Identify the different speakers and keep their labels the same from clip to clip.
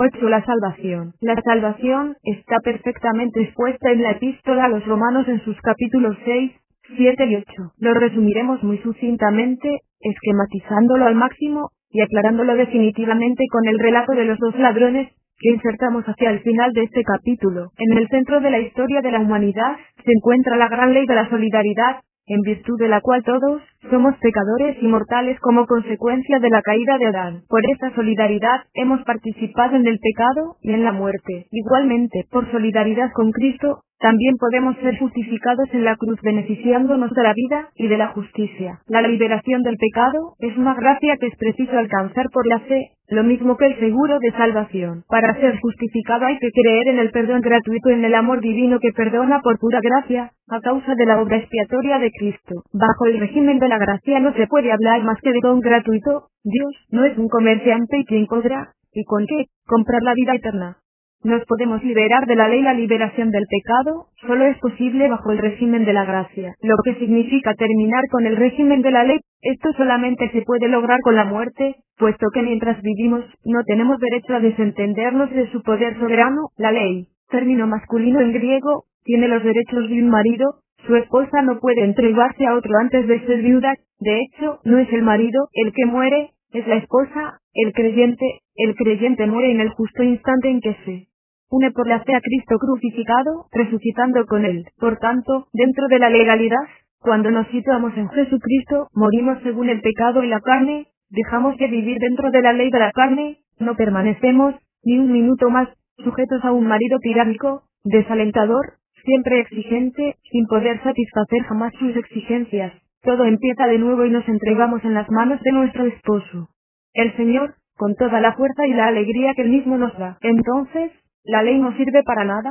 Speaker 1: 8. La salvación. La salvación está perfectamente expuesta en la epístola a los romanos en sus capítulos 6, 7 y 8. Lo resumiremos muy sucintamente, esquematizándolo al máximo, y aclarándolo definitivamente con el relato de los dos ladrones, que insertamos hacia el final de este capítulo. En el centro de la historia de la humanidad, se encuentra la gran ley de la solidaridad, en virtud de la cual todos somos pecadores y mortales como consecuencia de la caída de Adán. Por esta solidaridad hemos participado en el pecado y en la muerte. Igualmente, por solidaridad con Cristo, también podemos ser justificados en la cruz beneficiándonos de la vida y de la justicia. La liberación del pecado es una gracia que es preciso alcanzar por la fe, lo mismo que el seguro de salvación. Para ser justificado hay que creer en el perdón gratuito y en el amor divino que perdona por pura gracia, a causa de la obra expiatoria de Cristo. Bajo el régimen de la gracia no se puede hablar más que de don gratuito. Dios no es un comerciante y quien cobra, ¿y con qué? Comprar la vida eterna. Nos podemos liberar de la ley. La liberación del pecado solo es posible bajo el régimen de la gracia, lo que significa terminar con el régimen de la ley. Esto solamente se puede lograr con la muerte, puesto que mientras vivimos, no tenemos derecho a desentendernos de su poder soberano. La ley, término masculino en griego, tiene los derechos de un marido. Su esposa no puede entregarse a otro antes de ser viuda. De hecho, no es el marido el que muere, es la esposa. El creyente muere en el justo instante en que se une por la fe a Cristo crucificado, resucitando con él. Por tanto, dentro de la legalidad, cuando nos situamos en Jesucristo, morimos según el pecado y la carne, dejamos de vivir dentro de la ley de la carne, no permanecemos ni un minuto más sujetos a un marido tiránico, desalentador, siempre exigente, sin poder satisfacer jamás sus exigencias. Todo empieza de nuevo y nos entregamos en las manos de nuestro esposo, el Señor, con toda la fuerza y la alegría que Él mismo nos da. Entonces, ¿la ley no sirve para nada?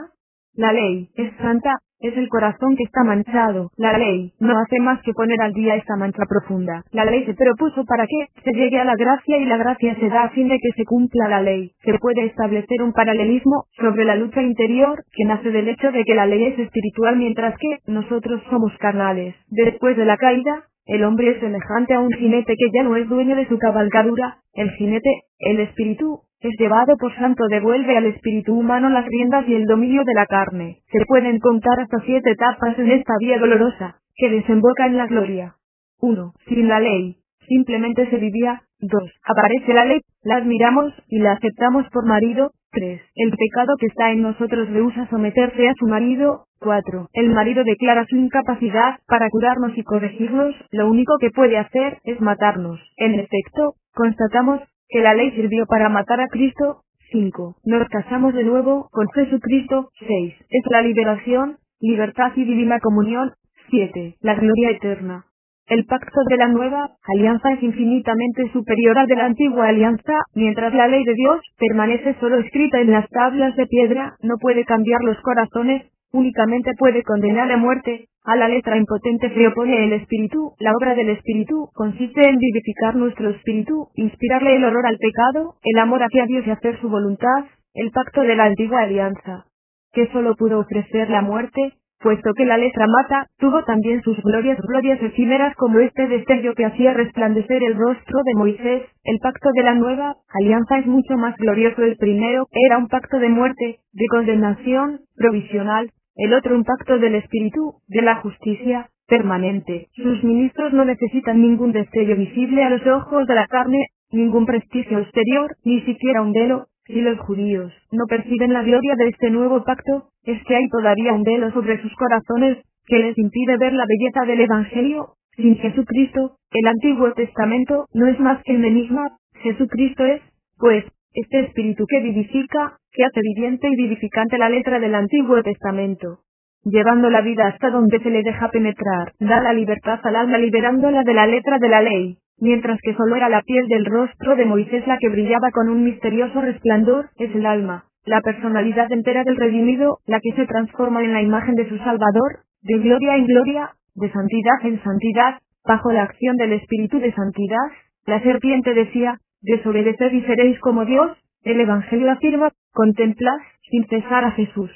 Speaker 1: La ley es santa, es el corazón que está manchado. La ley no hace más que poner al día esta mancha profunda. La ley se propuso para que se llegue a la gracia y la gracia se da a fin de que se cumpla la ley. Se puede establecer un paralelismo sobre la lucha interior que nace del hecho de que la ley es espiritual mientras que nosotros somos carnales. Después de la caída, el hombre es semejante a un jinete que ya no es dueño de su cabalgadura. El jinete, el espíritu, es llevado por santo, devuelve al espíritu humano las riendas y el dominio de la carne. Se pueden contar hasta 7 etapas en esta vía dolorosa, que desemboca en la gloria. 1. Sin la ley, simplemente se vivía. 2. Aparece la ley, la admiramos y la aceptamos por marido. 3. El pecado que está en nosotros rehúsa someterse a su marido. 4. El marido declara su incapacidad para curarnos y corregirnos, lo único que puede hacer es matarnos. En efecto, constatamos que la ley sirvió para matar a Cristo. 5. Nos casamos de nuevo con Jesucristo. 6. Es la liberación, libertad y divina comunión. 7. La gloria eterna. El pacto de la nueva alianza es infinitamente superior al de la antigua alianza. Mientras la ley de Dios permanece solo escrita en las tablas de piedra, no puede cambiar los corazones, únicamente puede condenar a muerte. A la letra impotente se opone el espíritu. La obra del espíritu consiste en vivificar nuestro espíritu, inspirarle el horror al pecado, el amor hacia Dios y hacer su voluntad. El pacto de la antigua alianza, que solo pudo ofrecer la muerte, puesto que la letra mata, tuvo también sus glorias efímeras como este destello que hacía resplandecer el rostro de Moisés. El pacto de la nueva alianza es mucho más glorioso. El primero era un pacto de muerte, de condenación, provisional; el otro un pacto del espíritu, de la justicia, permanente. Sus ministros no necesitan ningún destello visible a los ojos de la carne, ningún prestigio exterior, ni siquiera un velo. Si los judíos no perciben la gloria de este nuevo pacto, es que hay todavía un velo sobre sus corazones, que les impide ver la belleza del Evangelio. Sin Jesucristo, el Antiguo Testamento no es más que un enigma. Jesucristo es, pues, este espíritu que vivifica, que hace viviente y vivificante la letra del Antiguo Testamento, llevando la vida hasta donde se le deja penetrar. Da la libertad al alma liberándola de la letra de la ley. Mientras que solo era la piel del rostro de Moisés la que brillaba con un misterioso resplandor, es el alma, la personalidad entera del redimido, la que se transforma en la imagen de su Salvador, de gloria en gloria, de santidad en santidad, bajo la acción del Espíritu de santidad. La serpiente decía: desobedeced y seréis como Dios. El Evangelio afirma: contemplad sin cesar a Jesús,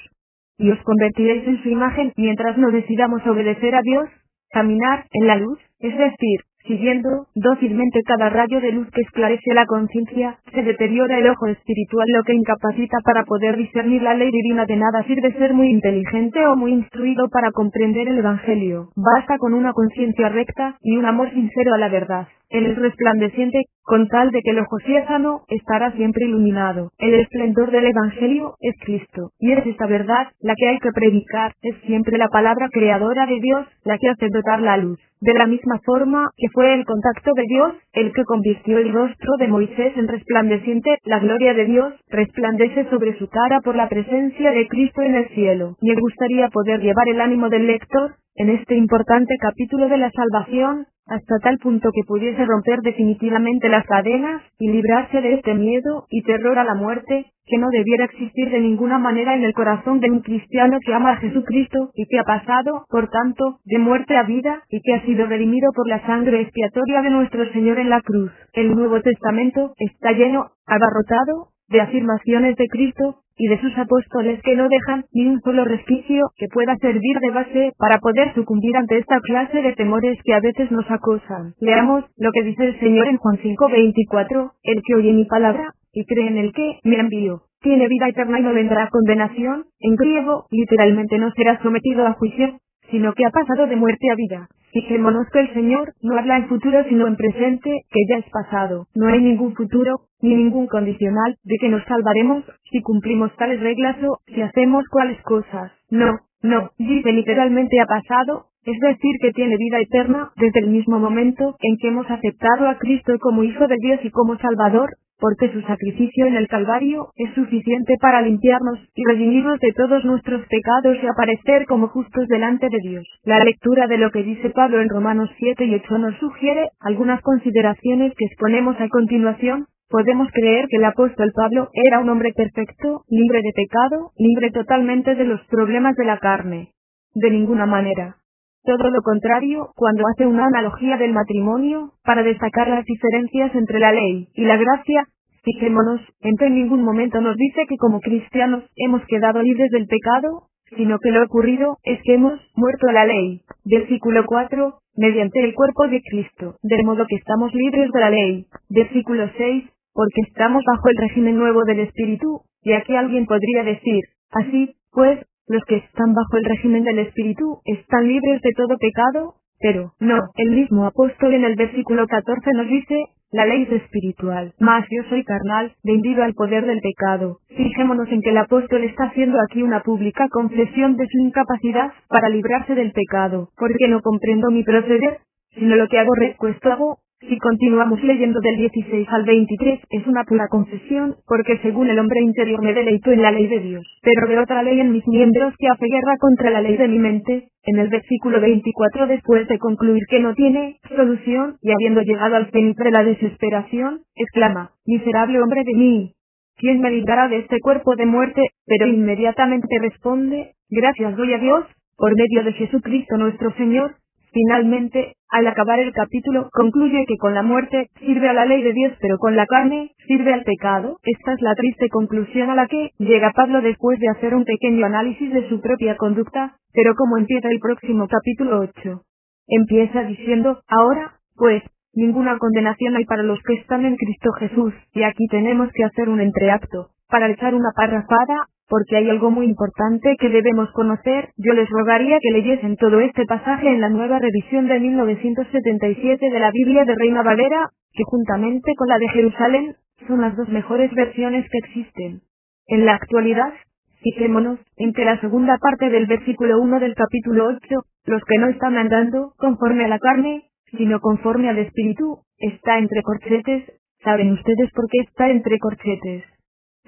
Speaker 1: y os convertiréis en su imagen. Mientras no decidamos obedecer a Dios, caminar en la luz, es decir, siguiendo dócilmente cada rayo de luz que esclarece la conciencia, se deteriora el ojo espiritual, lo que incapacita para poder discernir la ley divina. De nada sirve ser muy inteligente o muy instruido para comprender el Evangelio. Basta con una conciencia recta y un amor sincero a la verdad. Él es resplandeciente, con tal de que el ojo sea sano, estará siempre iluminado. El esplendor del Evangelio es Cristo, y es esta verdad la que hay que predicar. Es siempre la palabra creadora de Dios la que hace brotar la luz. De la misma forma que fue el contacto de Dios el que convirtió el rostro de Moisés en resplandeciente, la gloria de Dios resplandece sobre su cara por la presencia de Cristo en el cielo. Me gustaría poder llevar el ánimo del lector en este importante capítulo de la salvación, hasta tal punto que pudiese romper definitivamente las cadenas, y librarse de este miedo y terror a la muerte, que no debiera existir de ninguna manera en el corazón de un cristiano que ama a Jesucristo, y que ha pasado, por tanto, de muerte a vida, y que ha sido redimido por la sangre expiatoria de nuestro Señor en la cruz. El Nuevo Testamento está lleno, abarrotado, de afirmaciones de Cristo y de sus apóstoles que no dejan ni un solo resquicio que pueda servir de base para poder sucumbir ante esta clase de temores que a veces nos acosan. Leamos lo que dice el Señor en Juan 5:24: el que oye mi palabra y cree en el que me envió, tiene vida eterna y no vendrá a condenación. En griego, literalmente no será sometido a juicio, sino que ha pasado de muerte a vida. Fijémonos que el Señor no habla en futuro sino en presente, que ya es pasado. No hay ningún futuro, ni ningún condicional, de que nos salvaremos, si cumplimos tales reglas o si hacemos cuales cosas. No, dice literalmente ha pasado, es decir que tiene vida eterna, desde el mismo momento en que hemos aceptado a Cristo como Hijo de Dios y como Salvador, porque su sacrificio en el Calvario es suficiente para limpiarnos y redimirnos de todos nuestros pecados y aparecer como justos delante de Dios. La lectura de lo que dice Pablo en Romanos 7 y 8 nos sugiere algunas consideraciones que exponemos a continuación. Podemos creer que el apóstol Pablo era un hombre perfecto, libre de pecado, libre totalmente de los problemas de la carne. De ninguna manera. Todo lo contrario, cuando hace una analogía del matrimonio, para destacar las diferencias entre la ley y la gracia, fijémonos, en ningún momento nos dice que como cristianos hemos quedado libres del pecado, sino que lo ocurrido es que hemos muerto a la ley. Versículo 4, mediante el cuerpo de Cristo, de modo que estamos libres de la ley. Versículo 6, porque estamos bajo el régimen nuevo del Espíritu, y aquí alguien podría decir, así, pues, los que están bajo el régimen del Espíritu están libres de todo pecado, pero no, el mismo apóstol en el versículo 14 nos dice, la ley es espiritual, mas yo soy carnal, vendido al poder del pecado. Fijémonos en que el apóstol está haciendo aquí una pública confesión de su incapacidad para librarse del pecado, porque no comprendo mi proceder, sino lo que hago esto hago. Si continuamos leyendo del 16 al 23, es una pura confesión, porque según el hombre interior me deleito en la ley de Dios, pero veo otra ley en mis miembros que hace guerra contra la ley de mi mente. En el versículo 24, después de concluir que no tiene solución, y habiendo llegado al cenit de la desesperación, exclama, miserable hombre de mí, ¿quién me librará de este cuerpo de muerte? Pero inmediatamente responde, gracias doy a Dios, por medio de Jesucristo nuestro Señor. Finalmente, al acabar el capítulo, concluye que con la muerte sirve a la ley de Dios, pero con la carne sirve al pecado. Esta es la triste conclusión a la que llega Pablo después de hacer un pequeño análisis de su propia conducta. Pero ¿cómo empieza el próximo capítulo 8? Empieza diciendo, ahora, pues, ninguna condenación hay para los que están en Cristo Jesús, y aquí tenemos que hacer un entreacto, para echar una parrafada, porque hay algo muy importante que debemos conocer. Yo les rogaría que leyesen todo este pasaje en la nueva revisión de 1977 de la Biblia de Reina Valera, que juntamente con la de Jerusalén, son las dos mejores versiones que existen. En la actualidad, fijémonos en que la segunda parte del versículo 1 del capítulo 8, los que no están andando conforme a la carne, sino conforme al Espíritu, está entre corchetes. ¿Saben ustedes por qué está entre corchetes?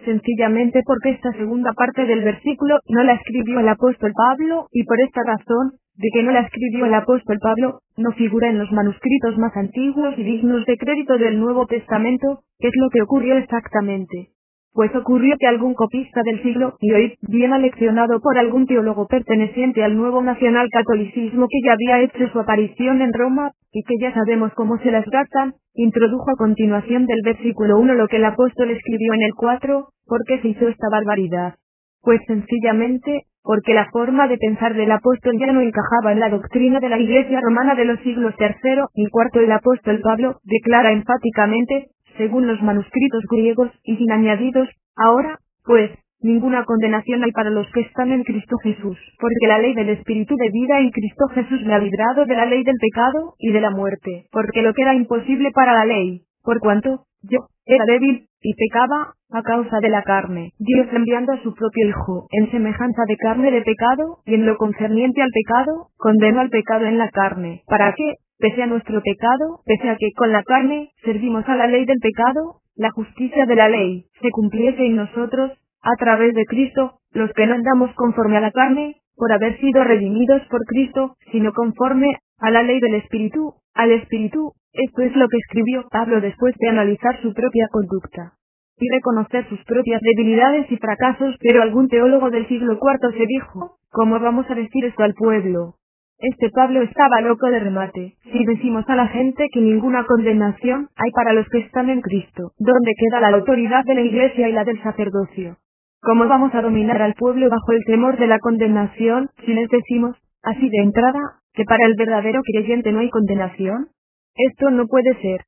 Speaker 1: Sencillamente porque esta segunda parte del versículo no la escribió el apóstol Pablo, y por esta razón, de que no la escribió el apóstol Pablo, no figura en los manuscritos más antiguos y dignos de crédito del Nuevo Testamento. ¿Qué es lo que ocurrió exactamente? Pues ocurrió que algún copista del siglo VIII, bien aleccionado por algún teólogo perteneciente al nuevo nacionalcatolicismo que ya había hecho su aparición en Roma, y que ya sabemos cómo se las gastan, introdujo a continuación del versículo 1 lo que el apóstol escribió en el 4, ¿por qué se hizo esta barbaridad? Pues sencillamente, porque la forma de pensar del apóstol ya no encajaba en la doctrina de la Iglesia romana de los siglos III y IV. El apóstol Pablo declara enfáticamente, según los manuscritos griegos y sin añadidos, ahora, pues, ninguna condenación hay para los que están en Cristo Jesús, porque la ley del Espíritu de vida en Cristo Jesús me ha librado de la ley del pecado y de la muerte, porque lo que era imposible para la ley, por cuanto yo era débil y pecaba a causa de la carne, Dios enviando a su propio Hijo en semejanza de carne de pecado, y en lo concerniente al pecado, condenó al pecado en la carne, para que, pese a nuestro pecado, pese a que con la carne servimos a la ley del pecado, la justicia de la ley se cumpliese en nosotros, a través de Cristo, los que no andamos conforme a la carne, por haber sido redimidos por Cristo, sino conforme a la ley del Espíritu, al Espíritu. Esto es lo que escribió Pablo después de analizar su propia conducta y reconocer sus propias debilidades y fracasos, pero algún teólogo del siglo IV se dijo, ¿cómo vamos a decir esto al pueblo? Este Pablo estaba loco de remate. Si decimos a la gente que ninguna condenación hay para los que están en Cristo, ¿dónde queda la autoridad de la Iglesia y la del sacerdocio? ¿Cómo vamos a dominar al pueblo bajo el temor de la condenación, si les decimos, así de entrada, que para el verdadero creyente no hay condenación? Esto no puede ser.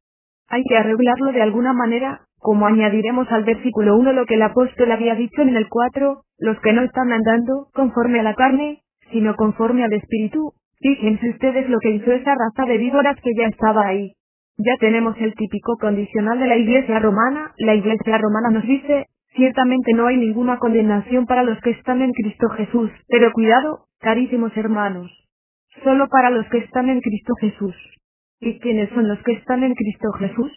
Speaker 1: Hay que arreglarlo de alguna manera, como añadiremos al versículo 1 lo que el apóstol había dicho en el 4, los que no están andando conforme a la carne, sino conforme al Espíritu. Fíjense ustedes lo que hizo esa raza de víboras que ya estaba ahí. Ya tenemos el típico condicional de la Iglesia romana. La Iglesia romana nos dice, ciertamente no hay ninguna condenación para los que están en Cristo Jesús, pero cuidado, carísimos hermanos. Solo para los que están en Cristo Jesús. ¿Y quiénes son los que están en Cristo Jesús?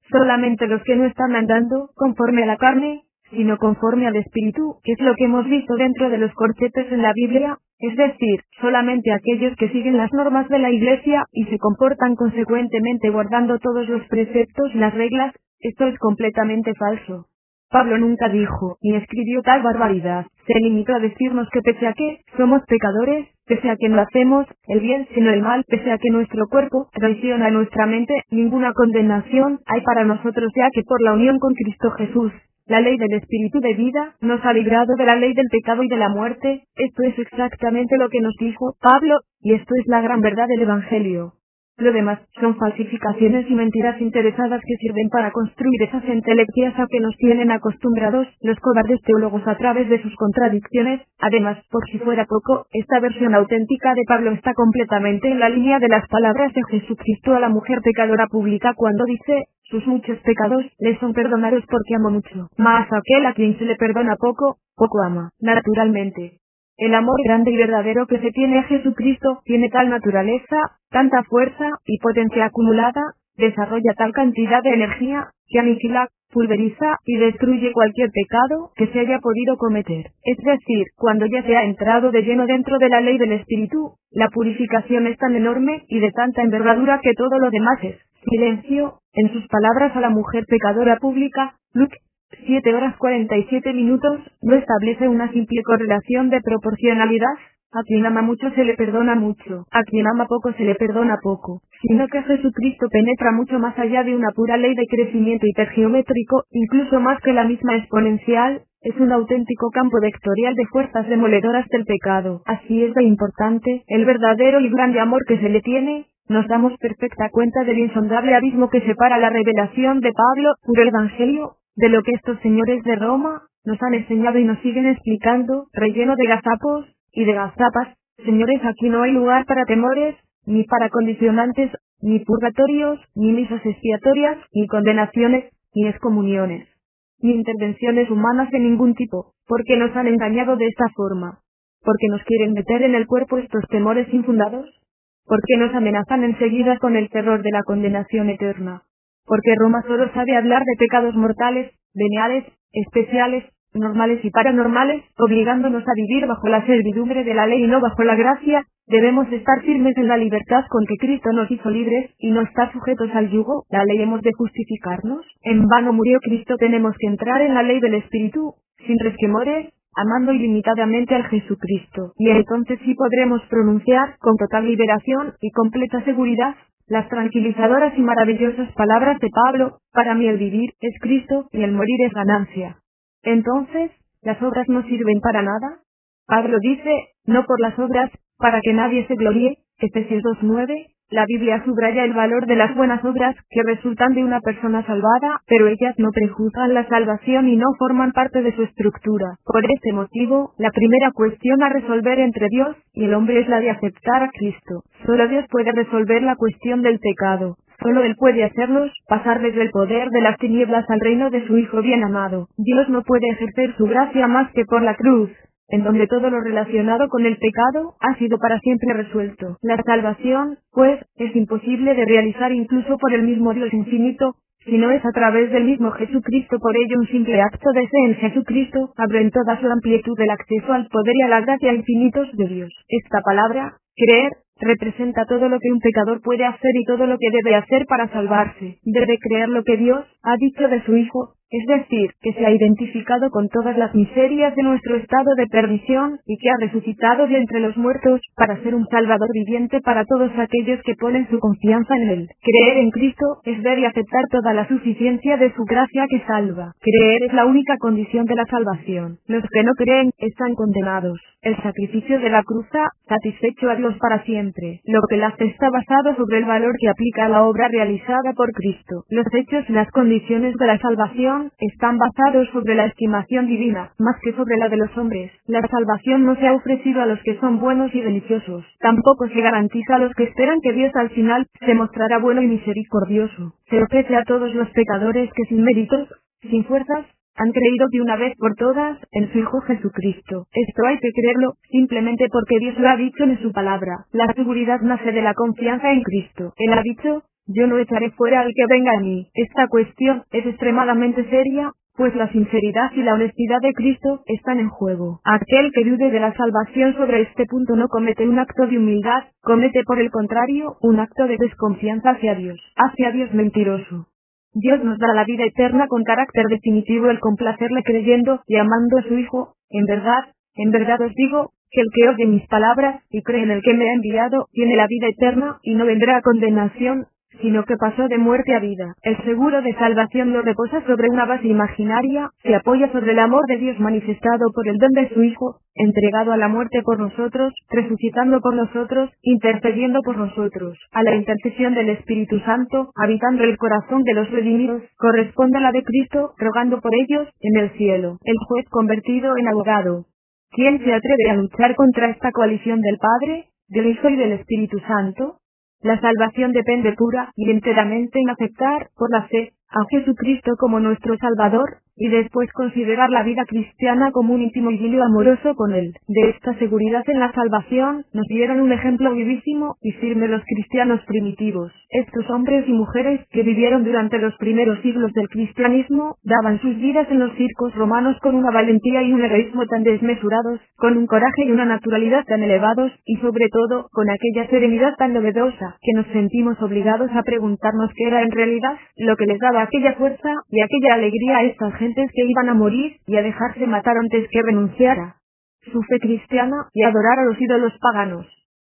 Speaker 1: Solamente los que no están andando conforme a la carne, sino conforme al Espíritu, que es lo que hemos visto dentro de los corchetes en la Biblia, es decir, solamente aquellos que siguen las normas de la Iglesia y se comportan consecuentemente guardando todos los preceptos y las reglas. Esto es completamente falso. Pablo nunca dijo, ni escribió tal barbaridad. Se limitó a decirnos que pese a que somos pecadores, pese a que no hacemos el bien sino el mal, pese a que nuestro cuerpo traiciona nuestra mente, ninguna condenación hay para nosotros, ya que por la unión con Cristo Jesús, la ley del Espíritu de vida nos ha librado de la ley del pecado y de la muerte. Esto es exactamente lo que nos dijo Pablo, y esto es la gran verdad del Evangelio. Lo demás son falsificaciones y mentiras interesadas que sirven para construir esas entelequias a que nos tienen acostumbrados los cobardes teólogos a través de sus contradicciones. Además, por si fuera poco, esta versión auténtica de Pablo está completamente en la línea de las palabras de Jesucristo a la mujer pecadora pública cuando dice, sus muchos pecados le son perdonados porque amó mucho, mas aquel a quien se le perdona poco, poco ama. Naturalmente, el amor grande y verdadero que se tiene a Jesucristo tiene tal naturaleza, tanta fuerza y potencia acumulada, desarrolla tal cantidad de energía, que aniquila, pulveriza y destruye cualquier pecado que se haya podido cometer. Es decir, cuando ya se ha entrado de lleno dentro de la ley del Espíritu, la purificación es tan enorme y de tanta envergadura que todo lo demás es silencio. En sus palabras a la mujer pecadora pública, Luke 7:47, no establece una simple correlación de proporcionalidad. A quien ama mucho se le perdona mucho, a quien ama poco se le perdona poco, sino que Jesucristo penetra mucho más allá de una pura ley de crecimiento hipergeométrico, incluso más que la misma exponencial. Es un auténtico campo vectorial de fuerzas demoledoras del pecado. Así es de importante el verdadero y grande amor que se le tiene. Nos damos perfecta cuenta del insondable abismo que separa la revelación de Pablo, puro evangelio, de lo que estos señores de Roma nos han enseñado y nos siguen explicando, relleno de gazapos y de gazapas. Señores, aquí no hay lugar para temores, ni para condicionantes, ni purgatorios, ni misas expiatorias, ni condenaciones, ni excomuniones, ni intervenciones humanas de ningún tipo, porque nos han engañado de esta forma, porque nos quieren meter en el cuerpo estos temores infundados, porque nos amenazan enseguida con el terror de la condenación eterna, porque Roma solo sabe hablar de pecados mortales, veniales, especiales, normales y paranormales, obligándonos a vivir bajo la servidumbre de la ley y no bajo la gracia. Debemos estar firmes en la libertad con que Cristo nos hizo libres, y no estar sujetos al yugo. ¿La ley hemos de justificarnos? En vano murió Cristo. Tenemos que entrar en la ley del Espíritu, sin resquemores, amando ilimitadamente al Jesucristo, y entonces sí podremos pronunciar, con total liberación y completa seguridad, las tranquilizadoras y maravillosas palabras de Pablo: para mí el vivir es Cristo, y el morir es ganancia. Entonces, ¿las obras no sirven para nada? Pablo dice, no por las obras, para que nadie se gloríe, Efesios 2:9. La Biblia subraya el valor de las buenas obras, que resultan de una persona salvada, pero ellas no prejuzgan la salvación y no forman parte de su estructura. Por este motivo, la primera cuestión a resolver entre Dios y el hombre es la de aceptar a Cristo. Solo Dios puede resolver la cuestión del pecado. Solo Él puede hacernos pasar desde el poder de las tinieblas al reino de su Hijo bien amado. Dios no puede ejercer su gracia más que por la cruz, en donde todo lo relacionado con el pecado ha sido para siempre resuelto. La salvación, pues, es imposible de realizar incluso por el mismo Dios infinito, si no es a través del mismo Jesucristo. Por ello un simple acto de fe en Jesucristo abre en toda su amplitud el acceso al poder y a la gracia infinitos de Dios. Esta palabra, creer, representa todo lo que un pecador puede hacer y todo lo que debe hacer para salvarse. Debe creer lo que Dios ha dicho de su Hijo, es decir, que se ha identificado con todas las miserias de nuestro estado de perdición, y que ha resucitado de entre los muertos, para ser un Salvador viviente para todos aquellos que ponen su confianza en Él. Creer en Cristo es ver y aceptar toda la suficiencia de su gracia que salva. Creer es la única condición de la salvación. Los que no creen, están condenados. El sacrificio de la cruz ha satisfecho a Dios para siempre. Lo que la hace está basado sobre el valor que aplica a la obra realizada por Cristo. Los hechos y las condiciones de la salvación están basados sobre la estimación divina, más que sobre la de los hombres. La salvación no se ha ofrecido a los que son buenos y deliciosos. Tampoco se garantiza a los que esperan que Dios al final se mostrará bueno y misericordioso. Se ofrece a todos los pecadores que sin méritos, sin fuerzas, han creído de una vez por todas en su Hijo Jesucristo. Esto hay que creerlo, simplemente porque Dios lo ha dicho en su palabra. La seguridad nace de la confianza en Cristo. Él ha dicho, yo no echaré fuera al que venga a mí. Esta cuestión es extremadamente seria, pues la sinceridad y la honestidad de Cristo están en juego. Aquel que dude de la salvación sobre este punto no comete un acto de humildad, comete por el contrario, un acto de desconfianza hacia Dios mentiroso. Dios nos da la vida eterna con carácter definitivo el complacerle creyendo y amando a su Hijo. En verdad os digo, que el que oye mis palabras y cree en el que me ha enviado, tiene la vida eterna, y no vendrá a condenación, sino que pasó de muerte a vida. El seguro de salvación no reposa sobre una base imaginaria, se apoya sobre el amor de Dios manifestado por el don de su Hijo, entregado a la muerte por nosotros, resucitando por nosotros, intercediendo por nosotros. A la intercesión del Espíritu Santo, habitando el corazón de los redimidos, corresponde a la de Cristo, rogando por ellos, en el cielo. El juez convertido en abogado. ¿Quién se atreve a luchar contra esta coalición del Padre, del Hijo y del Espíritu Santo? La salvación depende pura y enteramente en aceptar, por la fe, a Jesucristo como nuestro Salvador, y después considerar la vida cristiana como un íntimo idilio amoroso con Él. De esta seguridad en la salvación, nos dieron un ejemplo vivísimo y firme los cristianos primitivos. Estos hombres y mujeres que vivieron durante los primeros siglos del cristianismo, daban sus vidas en los circos romanos con una valentía y un heroísmo tan desmesurados, con un coraje y una naturalidad tan elevados, y sobre todo, con aquella serenidad tan novedosa, que nos sentimos obligados a preguntarnos qué era en realidad lo que les daba aquella fuerza y aquella alegría a estas gentes que iban a morir y a dejarse matar antes que renunciar a su fe cristiana y adorar a los ídolos paganos.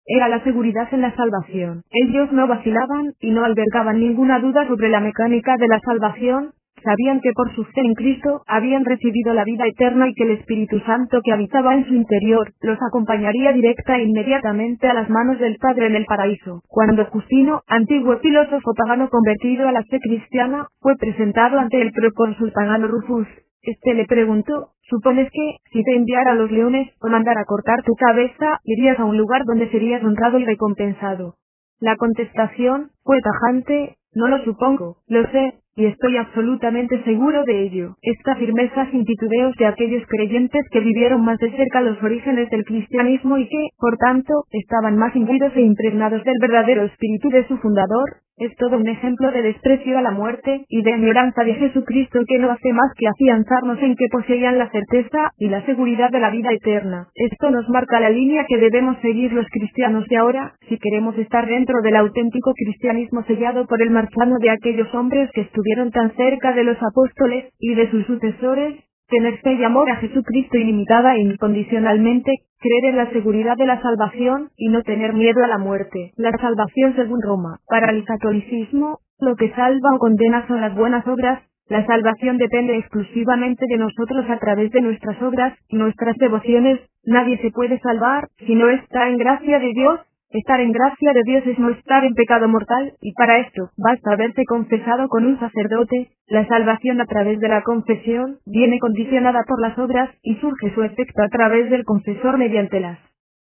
Speaker 1: Era la seguridad en la salvación. Ellos no vacilaban y no albergaban ninguna duda sobre la mecánica de la salvación. Sabían que por su fe en Cristo habían recibido la vida eterna y que el Espíritu Santo que habitaba en su interior los acompañaría directa e inmediatamente a las manos del Padre en el paraíso. Cuando Justino, antiguo filósofo pagano convertido a la fe cristiana, fue presentado ante el procónsul pagano Rufus, este le preguntó, ¿supones que, si te enviara a los leones o mandara cortar tu cabeza, irías a un lugar donde serías honrado y recompensado? La contestación fue tajante, no lo supongo, lo sé, y estoy absolutamente seguro de ello. Esta firmeza sin titubeos de aquellos creyentes que vivieron más de cerca los orígenes del cristianismo y que, por tanto, estaban más imbuidos e impregnados del verdadero espíritu de su fundador, es todo un ejemplo de desprecio a la muerte y de añoranza de Jesucristo que no hace más que afianzarnos en que poseían la certeza y la seguridad de la vida eterna. Esto nos marca la línea que debemos seguir los cristianos de ahora, si queremos estar dentro del auténtico cristianismo sellado por el marchamo de aquellos hombres que estuvieron tan cerca de los apóstoles y de sus sucesores. Tener fe y amor a Jesucristo ilimitada e incondicionalmente, creer en la seguridad de la salvación, y no tener miedo a la muerte. La salvación según Roma. Para el catolicismo, lo que salva o condena son las buenas obras, La salvación depende exclusivamente de nosotros a través de nuestras obras y nuestras devociones. Nadie se puede salvar si no está en gracia de Dios. Estar en gracia de Dios es no estar en pecado mortal, y para esto, basta haberse confesado con un sacerdote. La salvación a través de la confesión viene condicionada por las obras, y surge su efecto a través del confesor mediante las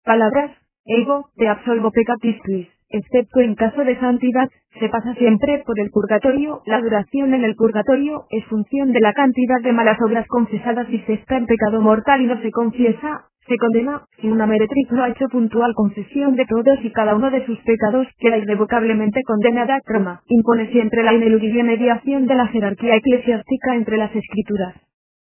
Speaker 1: palabras: ego, te absolvo peccatis tuis. Excepto en caso de santidad, se pasa siempre por el purgatorio. La duración en el purgatorio es función de la cantidad de malas obras confesadas. Si se está en pecado mortal y no se confiesa, se condena. Si una meretriz no ha hecho puntual confesión de todos y cada uno de sus pecados, queda irrevocablemente condenada. Roma impone siempre la ineludible mediación de la jerarquía eclesiástica entre las escrituras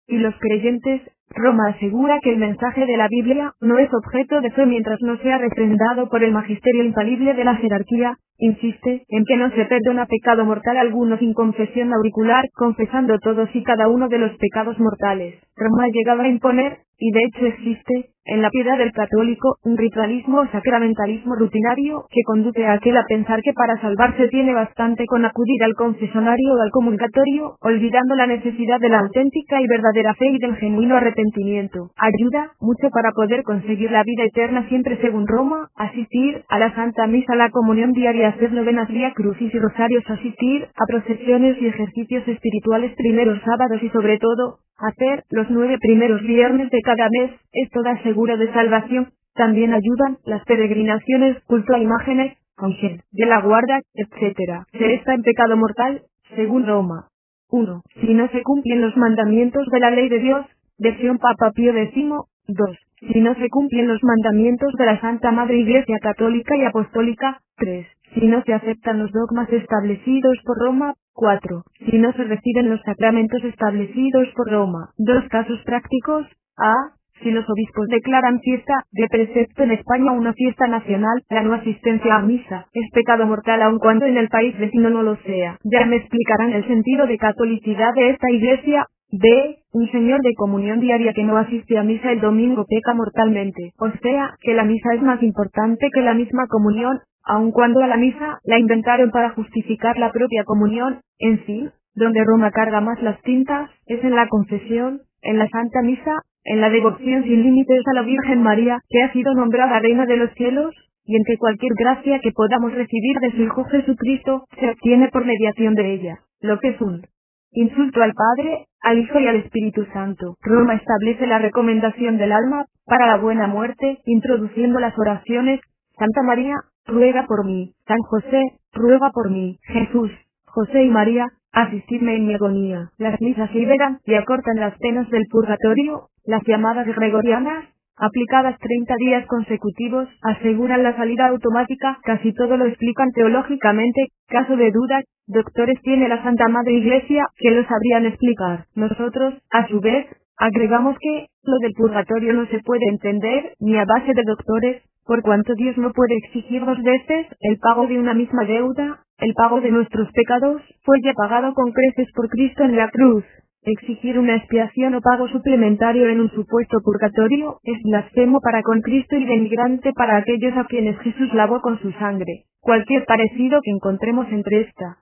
Speaker 1: y los creyentes. Roma asegura que el mensaje de la Biblia no es objeto de fe mientras no sea refrendado por el magisterio infalible de la jerarquía. Insiste en que no se perdona pecado mortal alguno sin confesión auricular, confesando todos y cada uno de los pecados mortales. Roma ha llegado a imponer, y de hecho existe, en la piedad del católico, un ritualismo o sacramentalismo rutinario que conduce a aquel a pensar que para salvarse tiene bastante con acudir al confesionario o al comulgatorio, olvidando la necesidad de la auténtica y verdadera fe y del genuino arrepentimiento. Ayuda mucho para poder conseguir la vida eterna siempre según Roma: asistir a la Santa Misa, la comunión diaria, hacer novenas, vía crucis y rosarios, asistir a procesiones y ejercicios espirituales primeros sábados y sobre todo, hacer los 9 primeros viernes de cada mes. Esto da seguro de salvación. También ayudan las peregrinaciones, culto a imágenes, ángel de la guarda, etc. Se está en pecado mortal, según Roma. 1. Si no se cumplen los mandamientos de la ley de Dios, versión Papa Pío X. 2. Si no se cumplen los mandamientos de la Santa Madre Iglesia Católica y Apostólica. 3. Si no se aceptan los dogmas establecidos por Roma. 4. Si no se reciben los sacramentos establecidos por Roma. 2 casos prácticos. A. Si los obispos declaran fiesta de precepto en España una fiesta nacional, la no asistencia a misa es pecado mortal aun cuando en el país vecino no lo sea. Ya me explicarán el sentido de catolicidad de esta iglesia. B. Un señor de comunión diaria que no asiste a misa el domingo peca mortalmente. O sea, que la misa es más importante que la misma comunión, aun cuando a la misa la inventaron para justificar la propia comunión. En fin, donde Roma carga más las tintas, es en la confesión, en la Santa Misa, en la devoción sin límites a la Virgen María, que ha sido nombrada Reina de los Cielos, y en que cualquier gracia que podamos recibir de su Hijo Jesucristo, se obtiene por mediación de ella, lo que es un insulto al Padre, al Hijo y al Espíritu Santo. Roma establece la recomendación del alma para la buena muerte, introduciendo las oraciones: Santa María, ruega por mí; San José, ruega por mí; Jesús, José y María, asistidme en mi agonía. Las misas liberan y acortan las penas del purgatorio. Las llamadas gregorianas, aplicadas 30 días consecutivos, aseguran la salida automática. Casi todo lo explican teológicamente. Caso de duda, doctores tiene la Santa Madre Iglesia, que lo sabrían explicar. Nosotros, a su vez, agregamos que lo del purgatorio no se puede entender ni a base de doctores, por cuanto Dios no puede exigir 2 veces el pago de una misma deuda. El pago de nuestros pecados fue ya pagado con creces por Cristo en la cruz. Exigir una expiación o pago suplementario en un supuesto purgatorio es blasfemo para con Cristo y denigrante para aquellos a quienes Jesús lavó con su sangre. Cualquier parecido que encontremos entre esta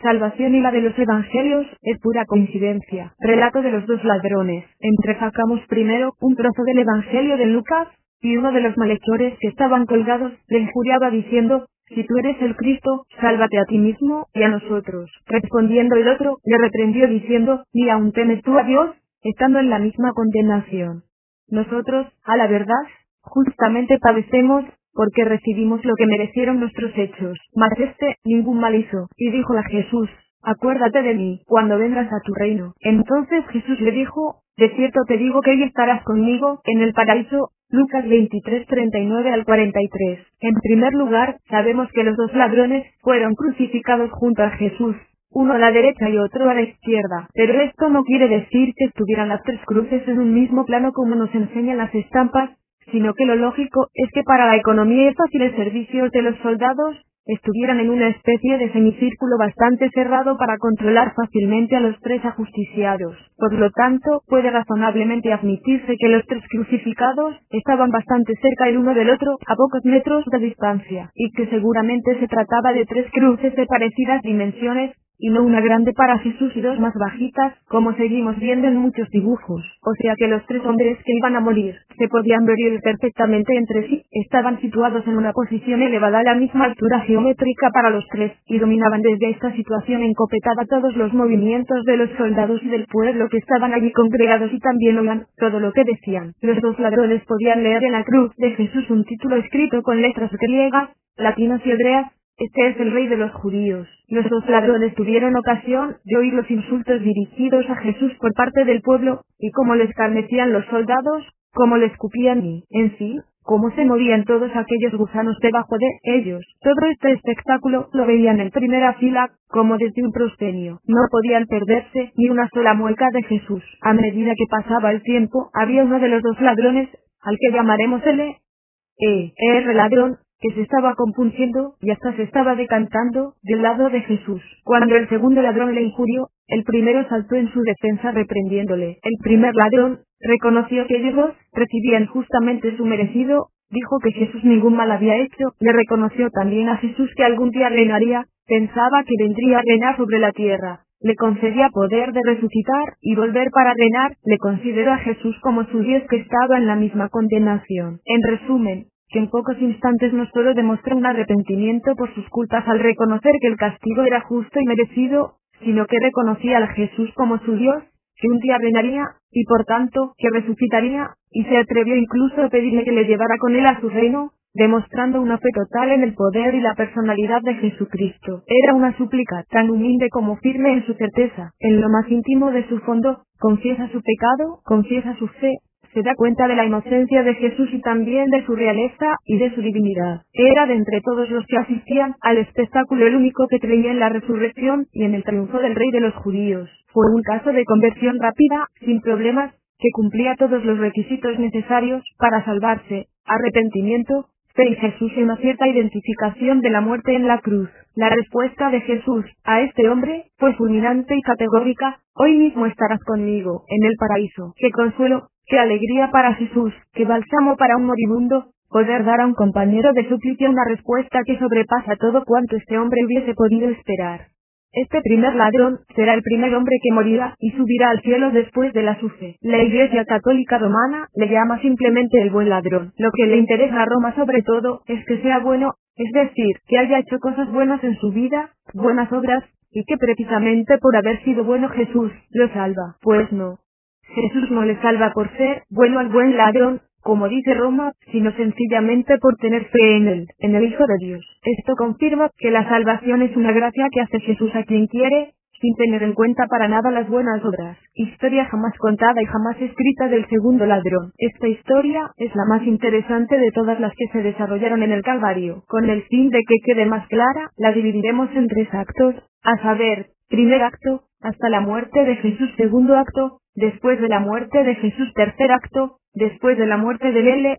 Speaker 1: salvación y la de los evangelios es pura coincidencia. Relato de los 2 ladrones. Entresacamos primero un trozo del evangelio de Lucas, y uno de los malhechores que estaban colgados le injuriaba diciendo: si tú eres el Cristo, sálvate a ti mismo y a nosotros. Respondiendo el otro, le reprendió diciendo: ¿ni aun temes tú a Dios, estando en la misma condenación? Nosotros, a la verdad, justamente padecemos, porque recibimos lo que merecieron nuestros hechos. Mas este, ningún mal hizo. Y dijo a Jesús: acuérdate de mí, cuando vengas a tu reino. Entonces Jesús le dijo: de cierto te digo que hoy estarás conmigo en el paraíso. Lucas 23, 39 al 43. En primer lugar, sabemos que los 2 ladrones fueron crucificados junto a Jesús, uno a la derecha y otro a la izquierda. Pero esto no quiere decir que estuvieran las 3 cruces en un mismo plano como nos enseñan las estampas, sino que lo lógico es que para la economía y fáciles servicios de los soldados, estuvieran en una especie de semicírculo bastante cerrado para controlar fácilmente a los 3 ajusticiados. Por lo tanto, puede razonablemente admitirse que los 3 crucificados estaban bastante cerca el uno del otro, a pocos metros de distancia, y que seguramente se trataba de 3 cruces de parecidas dimensiones, y no una grande para Jesús y dos más bajitas, como seguimos viendo en muchos dibujos. O sea que los tres hombres que iban a morir, se podían ver perfectamente entre sí, estaban situados en una posición elevada a la misma altura geométrica para los tres, y dominaban desde esta situación encopetada todos los movimientos de los soldados y del pueblo que estaban allí congregados y también oían todo lo que decían. Los dos ladrones podían leer en la cruz de Jesús un título escrito con letras griegas, latinas y hebreas: "Este es el Rey de los judíos". Los dos ladrones tuvieron ocasión de oír los insultos dirigidos a Jesús por parte del pueblo, y cómo le escarnecían los soldados, cómo le escupían y, en sí, cómo se movían todos aquellos gusanos debajo de ellos. Todo este espectáculo lo veían en primera fila, como desde un proscenio. No podían perderse ni una sola mueca de Jesús. A medida que pasaba el tiempo, había uno de los dos ladrones, al que llamaremos el ladrón, que se estaba compungiendo y hasta se estaba decantando del lado de Jesús. Cuando el segundo ladrón le injurió, el primero saltó en su defensa reprendiéndole. El primer ladrón reconoció que ellos dos recibían justamente su merecido, dijo que Jesús ningún mal había hecho, le reconoció también a Jesús que algún día reinaría, pensaba que vendría a reinar sobre la tierra. Le concedía poder de resucitar y volver para reinar, le consideró a Jesús como su Dios que estaba en la misma condenación. En resumen, que en pocos instantes no solo demostró un arrepentimiento por sus culpas al reconocer que el castigo era justo y merecido, sino que reconocía a Jesús como su Dios, que un día reinaría, y por tanto, que resucitaría, y se atrevió incluso a pedirle que le llevara con él a su reino, demostrando una fe total en el poder y la personalidad de Jesucristo. Era una súplica tan humilde como firme en su certeza. En lo más íntimo de su fondo, confiesa su pecado, confiesa su fe, se da cuenta de la inocencia de Jesús y también de su realeza y de su divinidad. Era de entre todos los que asistían al espectáculo el único que creía en la resurrección y en el triunfo del Rey de los judíos. Fue un caso de conversión rápida, sin problemas, que cumplía todos los requisitos necesarios para salvarse: arrepentimiento, fe en Jesús y una cierta identificación de la muerte en la cruz. La respuesta de Jesús a este hombre fue fulminante y categórica: hoy mismo estarás conmigo en el paraíso. ¡Qué consuelo, qué alegría para Jesús, qué bálsamo para un moribundo, poder dar a un compañero de suplicio una respuesta que sobrepasa todo cuanto este hombre hubiese podido esperar! Este primer ladrón será el primer hombre que morirá y subirá al cielo después de la su fe. La Iglesia Católica Romana le llama simplemente el buen ladrón. Lo que le interesa a Roma sobre todo es que sea bueno, es decir, que haya hecho cosas buenas en su vida, buenas obras, y que precisamente por haber sido bueno Jesús lo salva. Pues no. Jesús no le salva por ser bueno al buen ladrón, como dice Roma, sino sencillamente por tener fe en el Hijo de Dios. Esto confirma que la salvación es una gracia que hace Jesús a quien quiere, sin tener en cuenta para nada las buenas obras. Historia jamás contada y jamás escrita del segundo ladrón. Esta historia es la más interesante de todas las que se desarrollaron en el Calvario. Con el fin de que quede más clara, la dividiremos en tres actos, a saber: primer acto, hasta la muerte de Jesús; segundo acto, después de la muerte de Jesús; tercer acto, después de la muerte del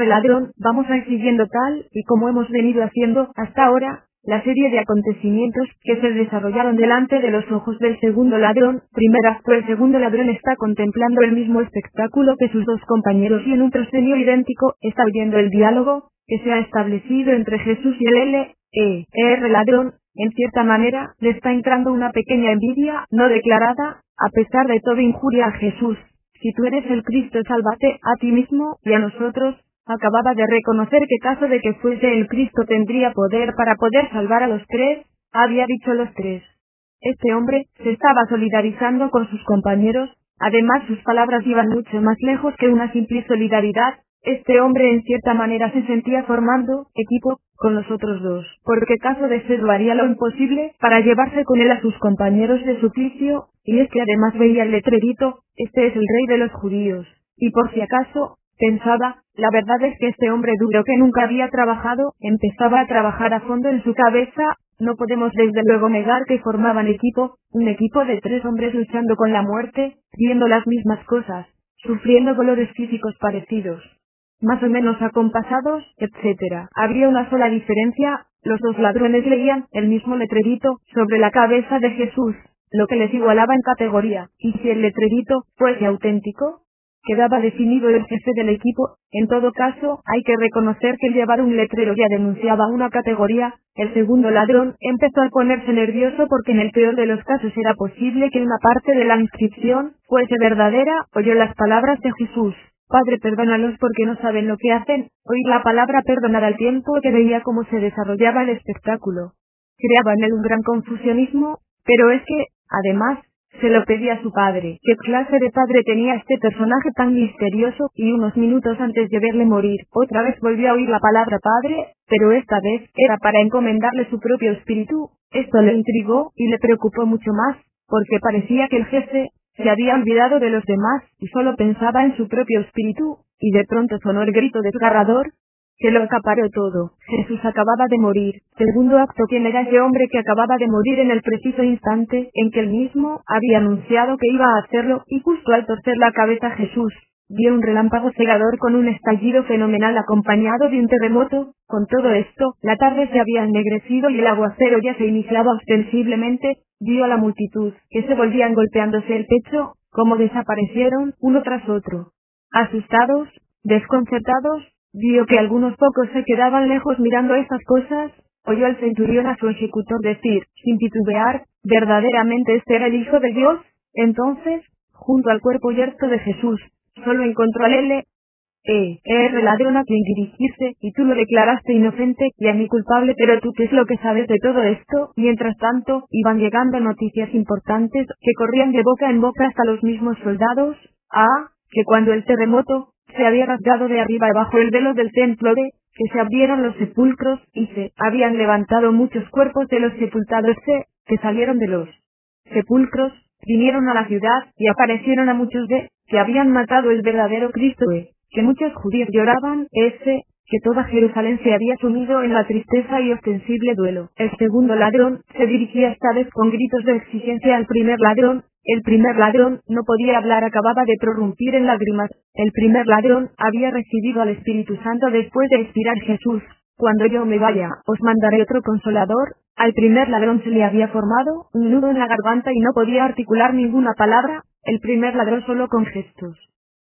Speaker 1: ladrón. Vamos a ir siguiendo tal y como hemos venido haciendo hasta ahora, la serie de acontecimientos que se desarrollaron delante de los ojos del segundo ladrón. Primer acto: el segundo ladrón está contemplando el mismo espectáculo que sus dos compañeros y en un proscenio idéntico está oyendo el diálogo que se ha establecido entre Jesús y el ladrón. En cierta manera, le está entrando una pequeña envidia, no declarada, a pesar de todo injuria a Jesús. Si tú eres el Cristo, sálvate a ti mismo y a nosotros. Acababa de reconocer que caso de que fuese el Cristo tendría poder para poder salvar a los tres, había dicho los tres. Este hombre se estaba solidarizando con sus compañeros, además sus palabras iban mucho más lejos que una simple solidaridad. Este hombre en cierta manera se sentía formando equipo con los otros dos, porque caso de serlo haría lo imposible para llevarse con él a sus compañeros de suplicio, y es que además veía el letrerito: este es el Rey de los judíos. Y por si acaso, pensaba, la verdad es que este hombre duro que nunca había trabajado, empezaba a trabajar a fondo en su cabeza. No podemos desde luego negar que formaban equipo, un equipo de tres hombres luchando con la muerte, viendo las mismas cosas, sufriendo dolores físicos parecidos, más o menos acompasados, etc. Habría una sola diferencia: los dos ladrones leían el mismo letrerito sobre la cabeza de Jesús, lo que les igualaba en categoría, y si el letrerito fuese auténtico, quedaba definido el jefe del equipo. En todo caso, hay que reconocer que el llevar un letrero ya denunciaba una categoría, El segundo ladrón empezó a ponerse nervioso porque en el peor de los casos era posible que una parte de la inscripción fuese verdadera. Oyó las palabras de Jesús: Padre, perdónalos porque no saben lo que hacen. Oír la palabra perdonar al tiempo que veía cómo se desarrollaba el espectáculo creaba en él un gran confusionismo, pero es que, además, se lo pedía a su padre. ¿Qué clase de padre tenía este personaje tan misterioso? Y unos minutos antes de verle morir, otra vez volvió a oír la palabra padre, pero esta vez era para encomendarle su propio espíritu. Esto le intrigó y le preocupó mucho más, porque parecía que el jefe se había olvidado de los demás y solo pensaba en su propio espíritu, y de pronto sonó el grito desgarrador que lo acaparó todo. Jesús acababa de morir. Segundo acto: ¿quién era ese hombre que acababa de morir en el preciso instante en que él mismo había anunciado que iba a hacerlo? Y justo al torcer la cabeza Jesús vio un relámpago cegador con un estallido fenomenal acompañado de un terremoto. Con todo esto, la tarde se había ennegrecido y el aguacero ya se iniciaba ostensiblemente. Vio a la multitud, que se volvían golpeándose el pecho, como desaparecieron, uno tras otro. Asustados, desconcertados, vio que algunos pocos se quedaban lejos mirando esas cosas. Oyó al centurión a su ejecutor decir, sin titubear: verdaderamente este era el Hijo de Dios. Entonces, junto al cuerpo yerto de Jesús, solo encontró al ladrón a quien dirigirse, y tú lo declaraste inocente y a mí culpable. Pero tú, ¿qué es lo que sabes de todo esto? Mientras tanto, iban llegando noticias importantes que corrían de boca en boca hasta los mismos soldados. Que cuando el terremoto se había rasgado de arriba abajo el velo del templo, que se abrieron los sepulcros y se habían levantado muchos cuerpos de los sepultados, que salieron de los sepulcros, vinieron a la ciudad y aparecieron a muchos que habían matado el verdadero Cristo, que muchos judíos lloraban, que toda Jerusalén se había sumido en la tristeza y ostensible duelo. El segundo ladrón se dirigía esta vez con gritos de exigencia al primer ladrón. El primer ladrón no podía hablar, acababa de prorrumpir en lágrimas. El primer ladrón había recibido al Espíritu Santo después de expirar Jesús. Cuando yo me vaya, os mandaré otro consolador. Al primer ladrón se le había formado un nudo en la garganta y no podía articular ninguna palabra. El primer ladrón solo con gestos,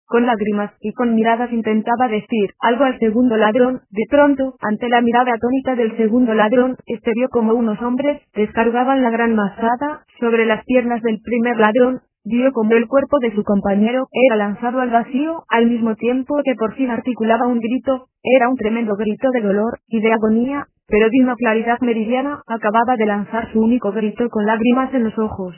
Speaker 1: con lágrimas y con miradas intentaba decir algo al segundo ladrón. De pronto, ante la mirada atónita del segundo ladrón, este vio como unos hombres descargaban la gran masada sobre las piernas del primer ladrón. Vio como el cuerpo de su compañero era lanzado al vacío, al mismo tiempo que por fin articulaba un grito. Era un tremendo grito de dolor y de agonía, pero de una claridad meridiana. Acababa de lanzar su único grito con lágrimas en los ojos.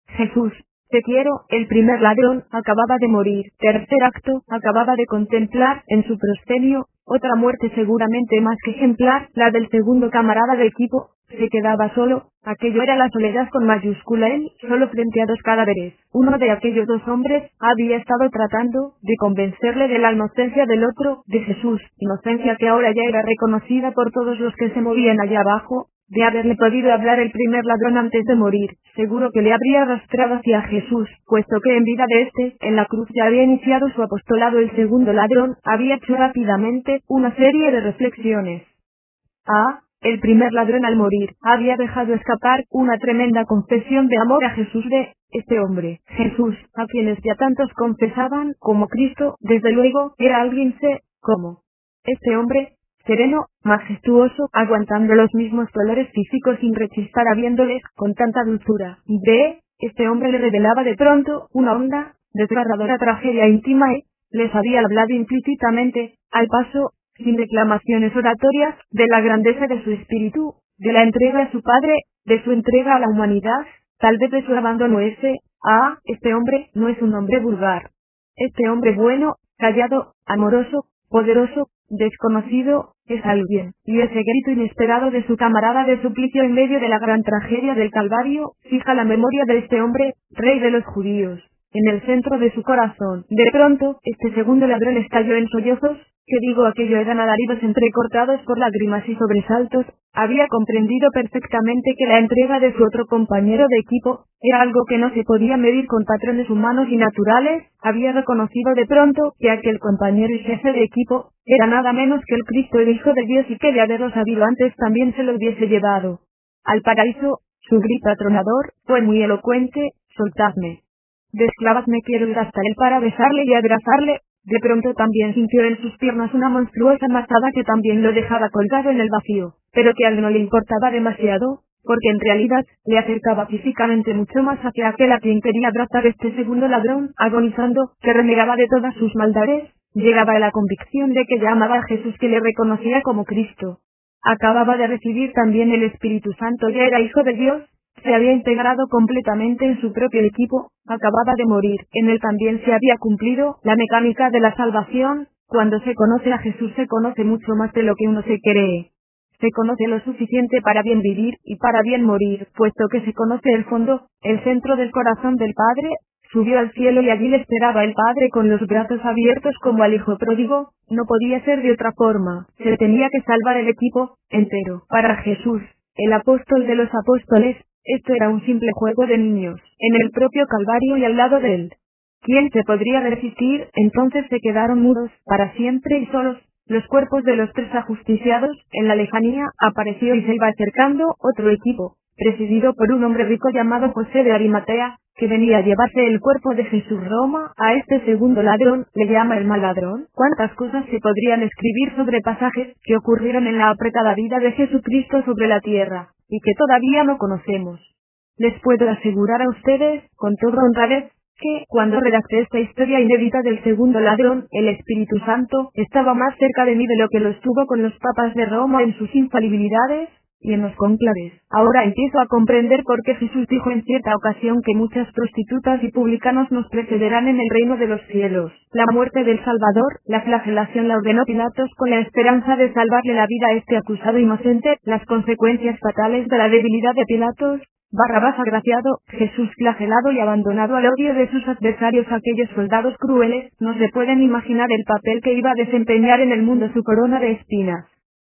Speaker 1: Jesús, te quiero. El primer ladrón acababa de morir. Tercer acto: acababa de contemplar en su proscenio otra muerte seguramente más que ejemplar, la del segundo camarada de equipo. Se quedaba solo. Aquello era la soledad con mayúscula. Él, solo frente a dos cadáveres. Uno de aquellos dos hombres había estado tratando de convencerle de la inocencia del otro, de Jesús, inocencia que ahora ya era reconocida por todos los que se movían allá abajo. De haberle podido hablar el primer ladrón antes de morir, seguro que le habría arrastrado hacia Jesús, puesto que en vida de en la cruz ya había iniciado su apostolado. El segundo ladrón había hecho rápidamente una serie de reflexiones. El primer ladrón al morir había dejado escapar una tremenda confesión de amor a Jesús de este hombre. Jesús, a quienes ya tantos confesaban como Cristo, desde luego, era alguien como este hombre, sereno, majestuoso, aguantando los mismos dolores físicos sin rechistar, habiéndoles con tanta dulzura. Este hombre le revelaba de pronto una honda, desgarradora tragedia íntima les había hablado implícitamente, al paso, sin declamaciones oratorias, de la grandeza de su espíritu, de la entrega a su Padre, de su entrega a la humanidad, tal vez de su abandono. Este hombre no es un hombre vulgar. Este hombre bueno, callado, amoroso, poderoso, desconocido, es alguien. Y ese grito inesperado de su camarada de suplicio en medio de la gran tragedia del Calvario, fija la memoria de este hombre, rey de los judíos, en el centro de su corazón. De pronto, este segundo ladrón estalló en sollozos. Aquello eran alaridos entrecortados por lágrimas y sobresaltos. Había comprendido perfectamente que la entrega de su otro compañero de equipo era algo que no se podía medir con patrones humanos y naturales. Había reconocido de pronto que aquel compañero y jefe de equipo era nada menos que el Cristo, el Hijo de Dios, y que de haberlo sabido antes también se lo hubiese llevado al paraíso. Su grito atronador fue muy elocuente: soltadme, desclavadme, quiero ir hasta él para besarle y abrazarle. De pronto también sintió en sus piernas una monstruosa mazada que también lo dejaba colgado en el vacío, pero que a él no le importaba demasiado, porque en realidad, le acercaba físicamente mucho más hacia aquel a quien quería abrazar este segundo ladrón, agonizando, que renegaba de todas sus maldades. Llegaba a la convicción de que ya amaba a Jesús, que le reconocía como Cristo. Acababa de recibir también el Espíritu Santo, ya era hijo de Dios, se había integrado completamente en su propio equipo, acababa de morir, en él también se había cumplido la mecánica de la salvación. Cuando se conoce a Jesús se conoce mucho más de lo que uno se cree. Se conoce lo suficiente para bien vivir y para bien morir, puesto que se conoce el fondo, el centro del corazón del Padre. Subió al cielo y allí le esperaba el Padre con los brazos abiertos como al hijo pródigo. No podía ser de otra forma, se tenía que salvar el equipo entero. Para Jesús, el apóstol de los apóstoles, esto era un simple juego de niños, en el propio Calvario y al lado de él. ¿Quién se podría resistir? Entonces se quedaron mudos, para siempre y solos. Los cuerpos de los tres ajusticiados, en la lejanía, apareció y se iba acercando otro equipo, presidido por un hombre rico llamado José de Arimatea, que venía a llevarse el cuerpo de Jesús Roma. A este segundo ladrón, le llama el mal ladrón. ¿Cuántas cosas se podrían escribir sobre pasajes que ocurrieron en la apretada vida de Jesucristo sobre la tierra, y que todavía no conocemos? Les puedo asegurar a ustedes, con toda honradez, que, cuando redacté esta historia inédita del segundo ladrón, el Espíritu Santo estaba más cerca de mí de lo que lo estuvo con los papas de Roma en sus infalibilidades y en los cónclaves. Ahora empiezo a comprender por qué Jesús dijo en cierta ocasión que muchas prostitutas y publicanos nos precederán en el reino de los cielos. La muerte del Salvador, la flagelación la ordenó Pilatos con la esperanza de salvarle la vida a este acusado inocente. Las consecuencias fatales de la debilidad de Pilatos. Barrabás agraciado, Jesús flagelado y abandonado al odio de sus adversarios, aquellos soldados crueles. No se pueden imaginar el papel que iba a desempeñar en el mundo su corona de espinas.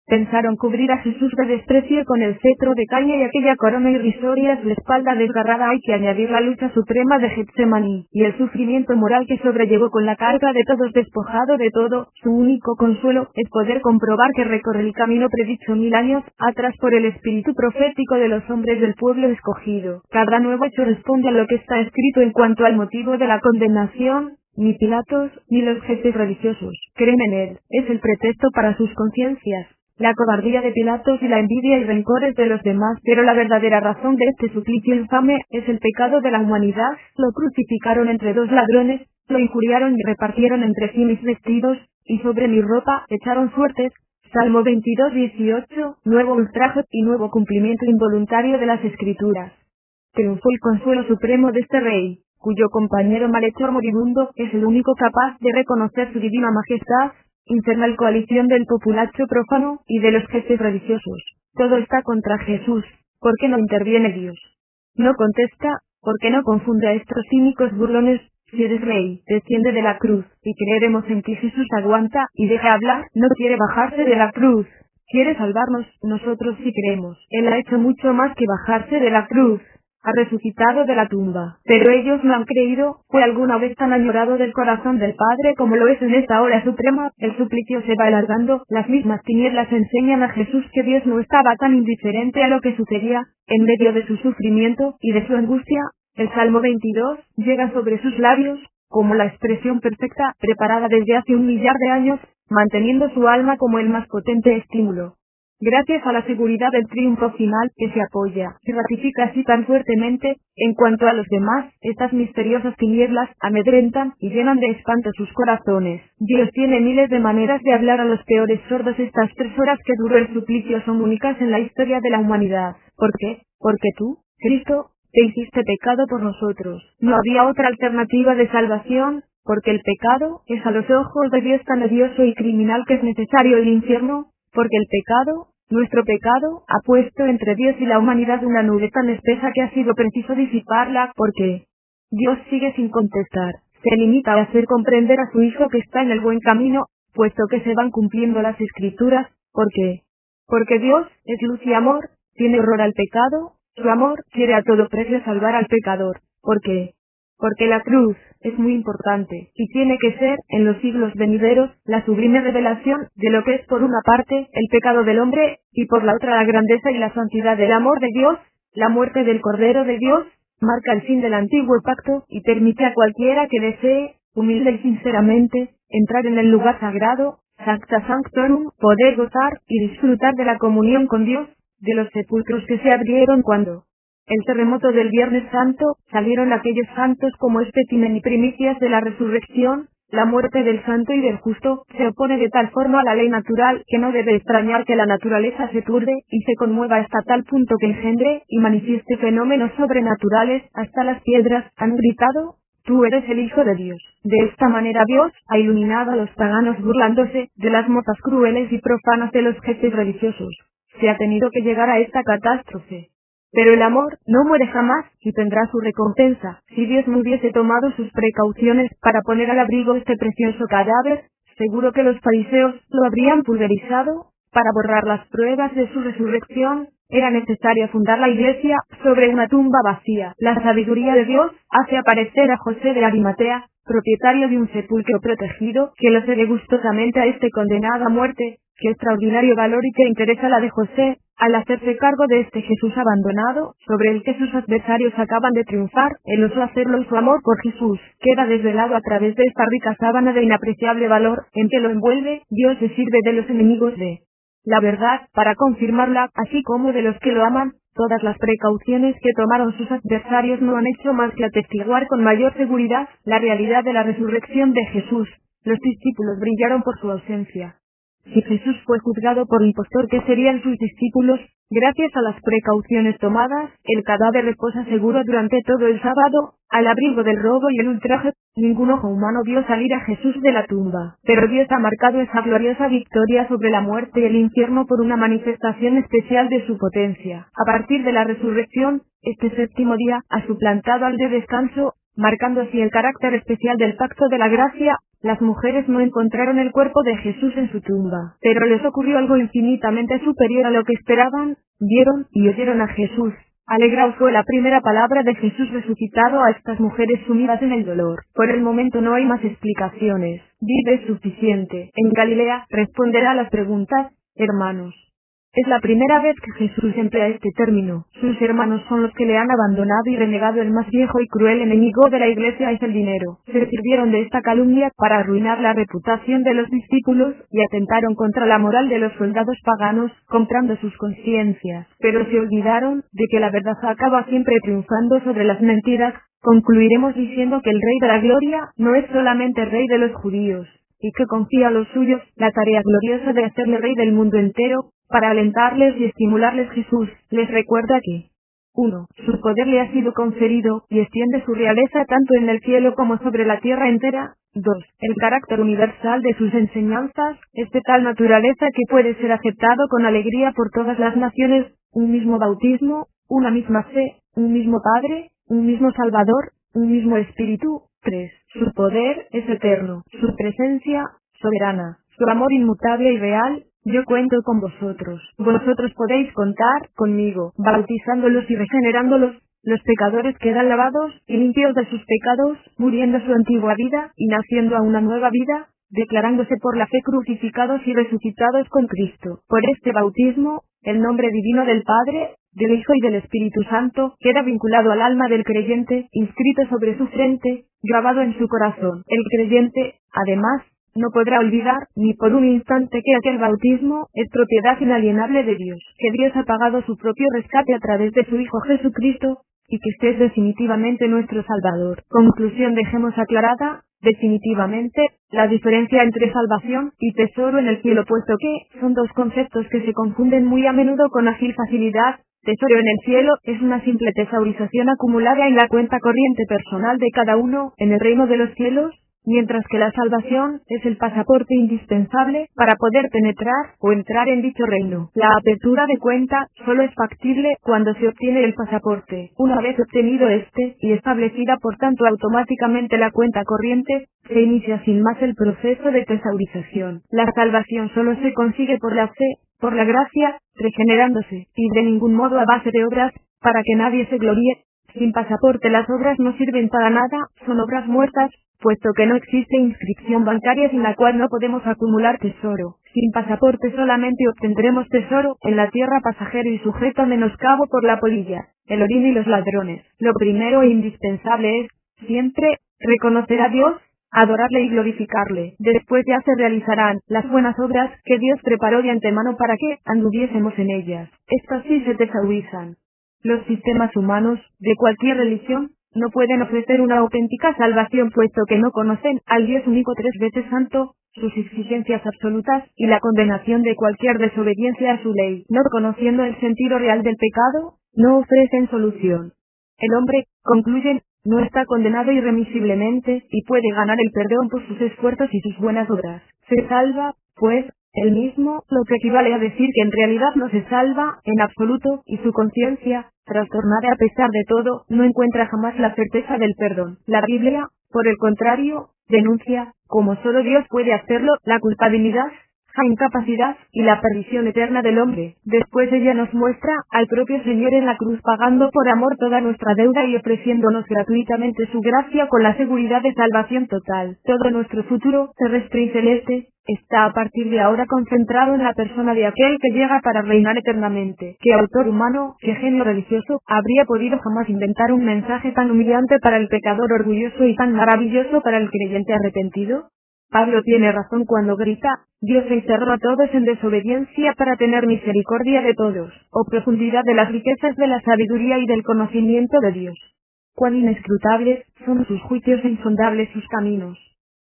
Speaker 1: Pensaron cubrir a Jesús de desprecio con el cetro de caña y aquella corona irrisoria a su espalda desgarrada. Hay que añadir la lucha suprema de Getsemaní, y el sufrimiento moral que sobrellevó con la carga de todos, despojado de todo. Su único consuelo es poder comprobar que recorre el camino predicho 1000 años atrás por el espíritu profético de los hombres del pueblo escogido. Cada nuevo hecho responde a lo que está escrito en cuanto al motivo de la condenación. Ni Pilatos, ni los jefes religiosos creen en él, es el pretexto para sus conciencias, la cobardía de Pilatos y la envidia y rencores de los demás, pero la verdadera razón de este suplicio infame es el pecado de la humanidad. Lo crucificaron entre dos ladrones, lo injuriaron y repartieron entre sí mis vestidos, y sobre mi ropa echaron suertes. Salmo 22:18, nuevo ultraje y nuevo cumplimiento involuntario de las Escrituras. Triunfó el consuelo supremo de este rey, cuyo compañero malhechor moribundo es el único capaz de reconocer su divina majestad. Infernal coalición del populacho profano y de los jefes religiosos. Todo está contra Jesús. ¿Por qué no interviene Dios? No contesta. ¿Por qué no confunde a estos cínicos burlones? Si eres rey, desciende de la cruz, y creeremos en ti. Jesús aguanta y deja hablar. No quiere bajarse de la cruz. Quiere salvarnos. Nosotros sí creemos. Él ha hecho mucho más que bajarse de la cruz. Ha resucitado de la tumba. Pero ellos no han creído. ¿Fue alguna vez tan añorado del corazón del Padre como lo es en esta hora suprema? El suplicio se va alargando. Las mismas tinieblas enseñan a Jesús que Dios no estaba tan indiferente a lo que sucedía en medio de su sufrimiento y de su angustia. El Salmo 22 llega sobre sus labios como la expresión perfecta, preparada desde hace 1.000.000 de años, manteniendo su alma como el más potente estímulo. Gracias a la seguridad del triunfo final que se apoya y ratifica así tan fuertemente, en cuanto a los demás, estas misteriosas tinieblas amedrentan y llenan de espanto sus corazones. Dios tiene miles de maneras de hablar a los peores sordos. Estas 3 horas que duró el suplicio son únicas en la historia de la humanidad. ¿Por qué? Porque tú, Cristo, te hiciste pecado por nosotros. No había otra alternativa de salvación, porque el pecado es a los ojos de Dios tan odioso y criminal que es necesario el infierno. Porque el pecado, nuestro pecado, ha puesto entre Dios y la humanidad una nube tan espesa que ha sido preciso disiparla. Porque Dios sigue sin contestar. Se limita a hacer comprender a su Hijo que está en el buen camino, puesto que se van cumpliendo las Escrituras. ¿Por qué? Porque Dios es luz y amor, tiene horror al pecado, su amor quiere a todo precio salvar al pecador. ¿Por qué? Porque la cruz es muy importante, y tiene que ser, en los siglos venideros, la sublime revelación de lo que es por una parte el pecado del hombre, y por la otra la grandeza y la santidad del amor de Dios. La muerte del Cordero de Dios marca el fin del antiguo pacto, y permite a cualquiera que desee humilde y sinceramente, entrar en el lugar sagrado, Sancta Sanctorum, poder gozar y disfrutar de la comunión con Dios, de los sepulcros que se abrieron cuando el terremoto del Viernes Santo, salieron aquellos santos como espécimen y primicias de la resurrección. La muerte del santo y del justo se opone de tal forma a la ley natural que no debe extrañar que la naturaleza se turbe y se conmueva hasta tal punto que engendre y manifieste fenómenos sobrenaturales. Hasta las piedras han gritado: tú eres el Hijo de Dios. De esta manera Dios ha iluminado a los paganos burlándose de las mozas crueles y profanas de los jefes religiosos. Se ha tenido que llegar a esta catástrofe. Pero el amor no muere jamás y tendrá su recompensa. Si Dios no hubiese tomado sus precauciones para poner al abrigo este precioso cadáver, seguro que los fariseos lo habrían pulverizado. Para borrar las pruebas de su resurrección, era necesario fundar la iglesia sobre una tumba vacía. La sabiduría de Dios hace aparecer a José de Arimatea, propietario de un sepulcro protegido, que lo cede gustosamente a este condenado a muerte. Qué extraordinario valor y qué interesa la de José, al hacerse cargo de este Jesús abandonado, sobre el que sus adversarios acaban de triunfar. Él osó hacerlo y su amor por Jesús queda desvelado a través de esta rica sábana de inapreciable valor, en que lo envuelve. Dios se sirve de los enemigos de la verdad, para confirmarla, así como de los que lo aman. Todas las precauciones que tomaron sus adversarios no han hecho más que atestiguar con mayor seguridad la realidad de la resurrección de Jesús. Los discípulos brillaron por su ausencia. Si Jesús fue juzgado por impostor, ¿qué serían sus discípulos? Gracias a las precauciones tomadas, el cadáver reposa seguro durante todo el sábado, al abrigo del robo y el ultraje. Ningún ojo humano vio salir a Jesús de la tumba, pero Dios ha marcado esa gloriosa victoria sobre la muerte y el infierno por una manifestación especial de su potencia. A partir de la resurrección, este séptimo día ha suplantado al de descanso, marcando así el carácter especial del pacto de la gracia. Las mujeres no encontraron el cuerpo de Jesús en su tumba, pero les ocurrió algo infinitamente superior a lo que esperaban. Vieron y oyeron a Jesús. Alegraos, fue la primera palabra de Jesús resucitado a estas mujeres sumidas en el dolor. Por el momento no hay más explicaciones. Vive suficiente. En Galilea responderá a las preguntas, hermanos. Es la primera vez que Jesús emplea este término. Sus hermanos son los que le han abandonado y renegado. El más viejo y cruel enemigo de la iglesia es el dinero. Se sirvieron de esta calumnia para arruinar la reputación de los discípulos y atentaron contra la moral de los soldados paganos, comprando sus conciencias. Pero se olvidaron de que la verdad acaba siempre triunfando sobre las mentiras. Concluiremos diciendo que el Rey de la Gloria no es solamente Rey de los judíos, y que confía a los suyos la tarea gloriosa de hacerle Rey del mundo entero. Para alentarles y estimularles, Jesús les recuerda que 1. Su poder le ha sido conferido y extiende su realeza tanto en el cielo como sobre la tierra entera. 2. El carácter universal de sus enseñanzas es de tal naturaleza que puede ser aceptado con alegría por todas las naciones. Un mismo bautismo, una misma fe, un mismo Padre, un mismo Salvador, un mismo Espíritu. 3. Su poder es eterno, su presencia soberana, su amor inmutable y real. Yo cuento con vosotros. Vosotros podéis contar conmigo, bautizándolos y regenerándolos. Los pecadores quedan lavados y limpios de sus pecados, muriendo su antigua vida y naciendo a una nueva vida, declarándose por la fe crucificados y resucitados con Cristo. Por este bautismo, el nombre divino del Padre, del Hijo y del Espíritu Santo queda vinculado al alma del creyente, inscrito sobre su frente, grabado en su corazón. El creyente, además, no podrá olvidar, ni por un instante, que aquel bautismo es propiedad inalienable de Dios, que Dios ha pagado su propio rescate a través de su Hijo Jesucristo, y que este es definitivamente nuestro Salvador. Conclusión: dejemos aclarada, definitivamente, la diferencia entre salvación y tesoro en el cielo, puesto que son dos conceptos que se confunden muy a menudo con ágil facilidad. Tesoro en el cielo es una simple tesaurización acumulada en la cuenta corriente personal de cada uno en el reino de los cielos, mientras que la salvación es el pasaporte indispensable para poder penetrar o entrar en dicho reino. La apertura de cuenta solo es factible cuando se obtiene el pasaporte. Una vez obtenido este, y establecida por tanto automáticamente la cuenta corriente, se inicia sin más el proceso de tesaurización. La salvación solo se consigue por la fe, por la gracia, regenerándose, y de ningún modo a base de obras, para que nadie se gloríe. Sin pasaporte las obras no sirven para nada, son obras muertas, puesto que no existe inscripción bancaria sin la cual no podemos acumular tesoro. Sin pasaporte solamente obtendremos tesoro en la tierra pasajero y sujeto a menoscabo por la polilla, el orín y los ladrones. Lo primero e indispensable es, siempre, reconocer a Dios, adorarle y glorificarle. Después ya se realizarán las buenas obras que Dios preparó de antemano para que anduviésemos en ellas. Estas sí se tesaurizan. Los sistemas humanos, de cualquier religión, no pueden ofrecer una auténtica salvación puesto que no conocen al Dios único 3 veces santo, sus exigencias absolutas y la condenación de cualquier desobediencia a su ley. No conociendo el sentido real del pecado, no ofrecen solución. El hombre, concluyen, no está condenado irremisiblemente y puede ganar el perdón por sus esfuerzos y sus buenas obras. Se salva, pues, él mismo, lo que equivale a decir que en realidad no se salva, en absoluto, y su conciencia, trastornada a pesar de todo, no encuentra jamás la certeza del perdón. La Biblia, por el contrario, denuncia, como solo Dios puede hacerlo, la culpabilidad, la incapacidad y la perdición eterna del hombre. Después ella nos muestra al propio Señor en la cruz pagando por amor toda nuestra deuda y ofreciéndonos gratuitamente su gracia con la seguridad de salvación total. Todo nuestro futuro terrestre y celeste está a partir de ahora concentrado en la persona de aquel que llega para reinar eternamente. ¿Qué autor humano, qué genio religioso, habría podido jamás inventar un mensaje tan humillante para el pecador orgulloso y tan maravilloso para el creyente arrepentido? Pablo tiene razón cuando grita, Dios encerró a todos en desobediencia para tener misericordia de todos. Oh profundidad de las riquezas de la sabiduría y del conocimiento de Dios. Cuán inescrutables son sus juicios e insondables sus caminos.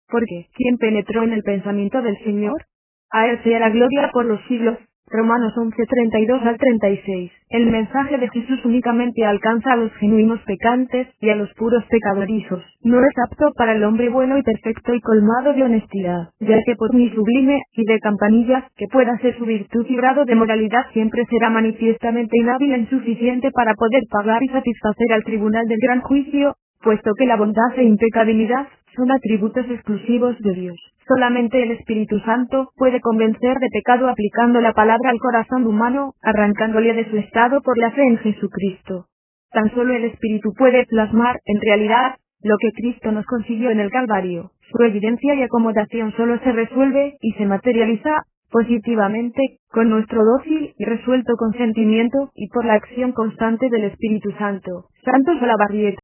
Speaker 1: Porque, ¿quién penetró en el pensamiento del Señor? A él sea la gloria por los siglos. Romanos 11:32 al 36. El mensaje de Jesús únicamente alcanza a los genuinos pecantes y a los puros pecadorizos. No es apto para el hombre bueno y perfecto y colmado de honestidad, ya que por muy sublime y de campanilla que pueda ser su virtud y grado de moralidad siempre será manifiestamente inhábil e insuficiente para poder pagar y satisfacer al tribunal del gran juicio, puesto que la bondad e impecabilidad son atributos exclusivos de Dios. Solamente el Espíritu Santo puede convencer de pecado aplicando la palabra al corazón humano, arrancándole de su estado por la fe en Jesucristo. Tan solo el Espíritu puede plasmar, en realidad, lo que Cristo nos consiguió en el Calvario. Su evidencia y acomodación solo se resuelve y se materializa positivamente, con nuestro dócil y resuelto consentimiento y por la acción constante del Espíritu Santo. Santos Olavarrieta.